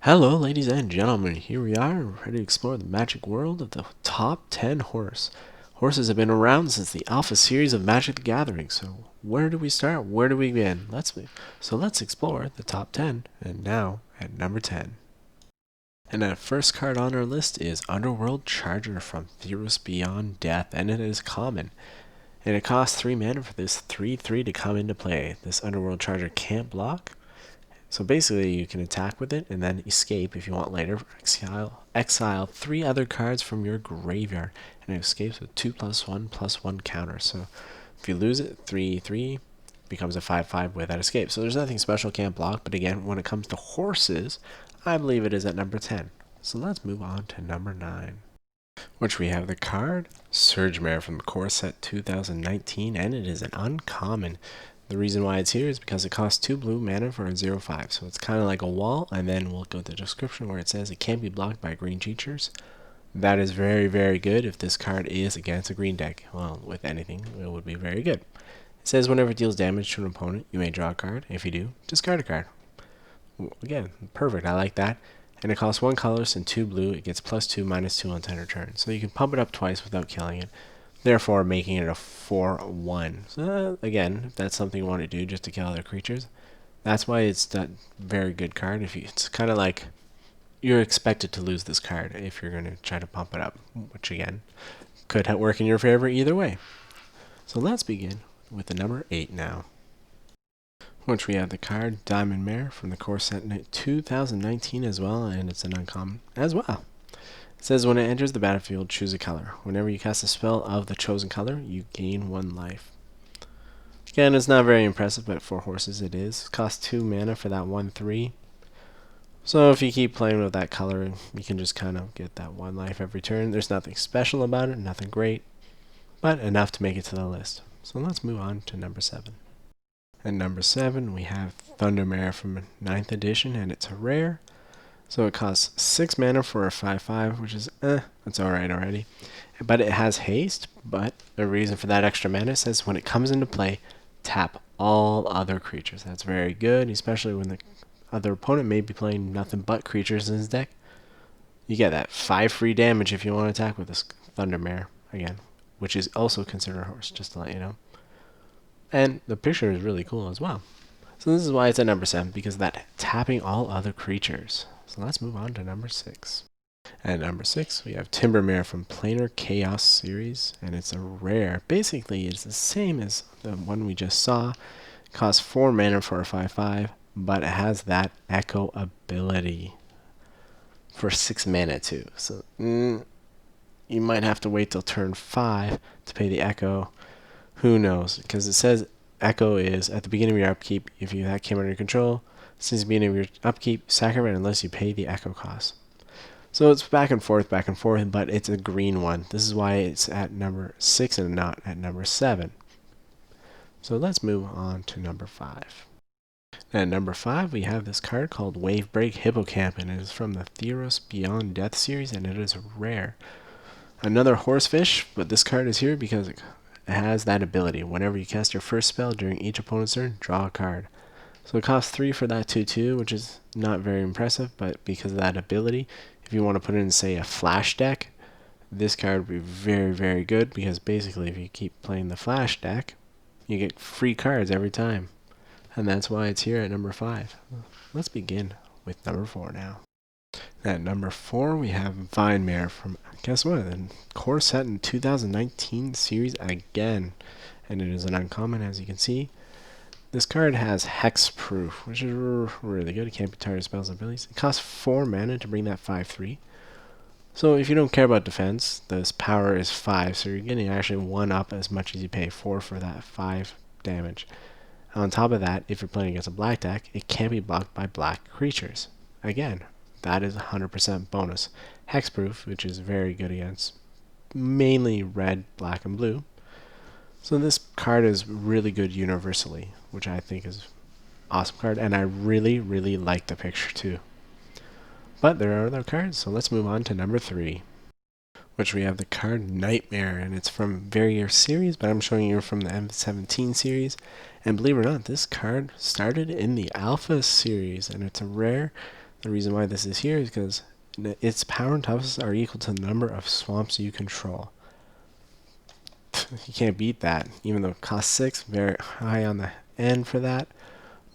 Hello, ladies and gentlemen. Here we are, ready to explore the magic world of the top 10 horse. Horses have been around since the Alpha series of Magic the Gathering. So, where do we start? Where do we begin? Let's explore the top 10. And now at number 10. And the first card on our list is Underworld Charger from Theros Beyond Death, and it is common. And it costs 3 mana for this 3/3 to come into play. This Underworld Charger can't block. So basically, you can attack with it and then escape if you want later. Exile 3 other cards from your graveyard, and it escapes with 2+1/+1 counter. So if you lose it, 3/3 becomes a 5/5 with that escape. So there's nothing special, can't block. But again, when it comes to horses, I believe it is at number 10. So let's move on to number 9, which we have the card Surgemare from the core set 2019, and it is an uncommon. The reason why it's here is because it costs 2 blue mana for a 0/5, so it's kind of like a wall, and then we'll go to the description where it says it can't be blocked by green creatures. That is very, very good if this card is against a green deck. Well, with anything, it would be very good. It says whenever it deals damage to an opponent, you may draw a card. If you do, discard a card. Again, perfect, I like that. And it costs 1 colorless and 2 blue. It gets +2/-2 on 10 returns, so you can pump it up twice without killing it, therefore making it a 4/1. So again, if that's something you want to do just to kill other creatures, that's why it's that very good card. It's kind of like you're expected to lose this card if you're going to try to pump it up, which again could work in your favor either way. So let's begin with the number 8 now, which we have the card Mare from the core set 2019 as well, and it's an uncommon as well. It says when it enters the battlefield, choose a color. Whenever you cast a spell of the chosen color, you gain 1 life. Again, it's not very impressive, but for horses it is. It costs 2 mana for that 1/3. So if you keep playing with that color, you can just kind of get that 1 life every turn. There's nothing special about it, nothing great, but enough to make it to the list. So let's move on to number 7. At number 7, we have Thundermare from 9th edition, and it's a rare. So it costs 6 mana for a 5/5, which is, that's alright already. But it has haste, but the reason for that extra mana says when it comes into play, tap all other creatures. That's very good, especially when the other opponent may be playing nothing but creatures in his deck. You get that 5 free damage if you want to attack with this Thundermare, again, which is also considered a horse, just to let you know. And the picture is really cool as well. So this is why it's at number 7, because of that tapping all other creatures. So let's move on to number 6. At number 6, we have Timbermare from Planar Chaos series, and it's a rare. Basically, it's the same as the one we just saw. It costs 4 mana for a 5/5, but it has that Echo ability for 6 mana too. So you might have to wait till turn 5 to pay the Echo. Who knows? Because it says Echo is at the beginning of your upkeep. If that came under your control, since the beginning of your upkeep, sacrifice unless you pay the Echo cost. So it's back and forth, but it's a green one. This is why it's at number 6 and not at number 7. So let's move on to number 5. At number 5, we have this card called Wavebreak Hippocamp, and it is from the Theros Beyond Death series, and it is rare. Another horsefish, but this card is here because it has that ability. Whenever you cast your first spell during each opponent's turn, draw a card. So it costs 3 for that 2/2, which is not very impressive, but because of that ability, if you want to put it in, say, a flash deck, this card would be very, very good, because basically if you keep playing the flash deck, you get free cards every time. And that's why it's here at number 5. Let's begin with number 4 now. At number 4, we have Mare from, guess what, the core set in 2019 series again. And it is an uncommon, as you can see. This card has Hexproof, which is really good. It can't be tired of spells and abilities. It costs 4 mana to bring that 5/3. So if you don't care about defense, this power is 5, so you're getting actually 1 up as much as you pay 4 for that 5 damage. On top of that, if you're playing against a black deck, it can't be blocked by black creatures. Again, that is 100% bonus. Hexproof, which is very good against mainly red, black, and blue. So this card is really good universally, which I think is awesome card, and I really, really like the picture too. But there are other cards, so let's move on to number 3, which we have the card Nightmare, and it's from various series, but I'm showing you from the M17 series. And believe it or not, this card started in the Alpha series, and it's a rare. The reason why this is here is because its power and toughness are equal to the number of swamps you control. You can't beat that, even though it costs 6, very high on the end for that.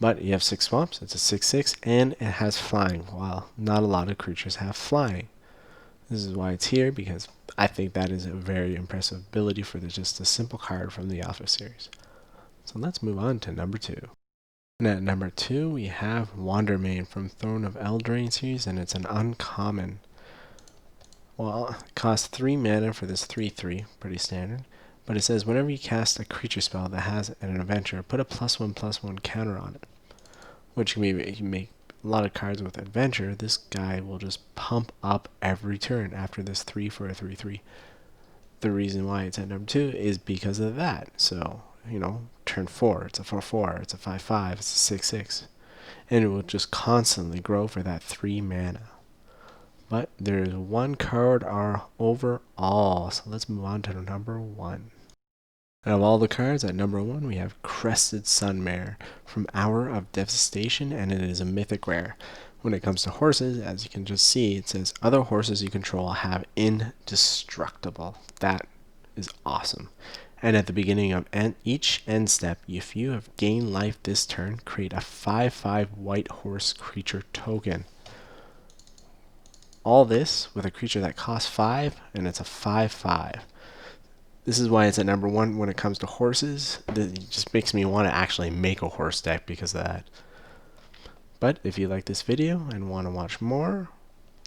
But you have 6 swamps, it's a 6/6, and it has flying, while not a lot of creatures have flying. This is why it's here, because I think that is a very impressive ability for just a simple card from the Alpha series. So let's move on to number 2. And at number 2, we have Wandermane from Throne of Eldraine series, and it's an uncommon. Well, it costs 3 mana for this 3/3, pretty standard. But it says whenever you cast a creature spell that has an adventure, put a +1/+1 counter on it. Which can be, you can make a lot of cards with adventure. This guy will just pump up every turn after this 3 for a 3/3. The reason why it's at number 2 is because of that. So, turn 4, it's a 4/4, it's a 5/5, it's a 6/6. And it will just constantly grow for that 3 mana. But there's one card overall, so let's move on to number 1. Out of all the cards, at number 1 we have Crested Sunmare from Hour of Devastation, and it is a mythic rare. When it comes to horses, as you can just see, it says other horses you control have indestructible. That is awesome. And at the beginning of each end step, if you have gained life this turn, create a 5/5 white horse creature token. All this with a creature that costs 5, and it's a 5/5. This is why it's at number 1 when it comes to horses. It just makes me want to actually make a horse deck because of that. But if you like this video and want to watch more,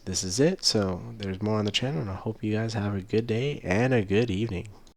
this is it. So there's more on the channel, and I hope you guys have a good day and a good evening.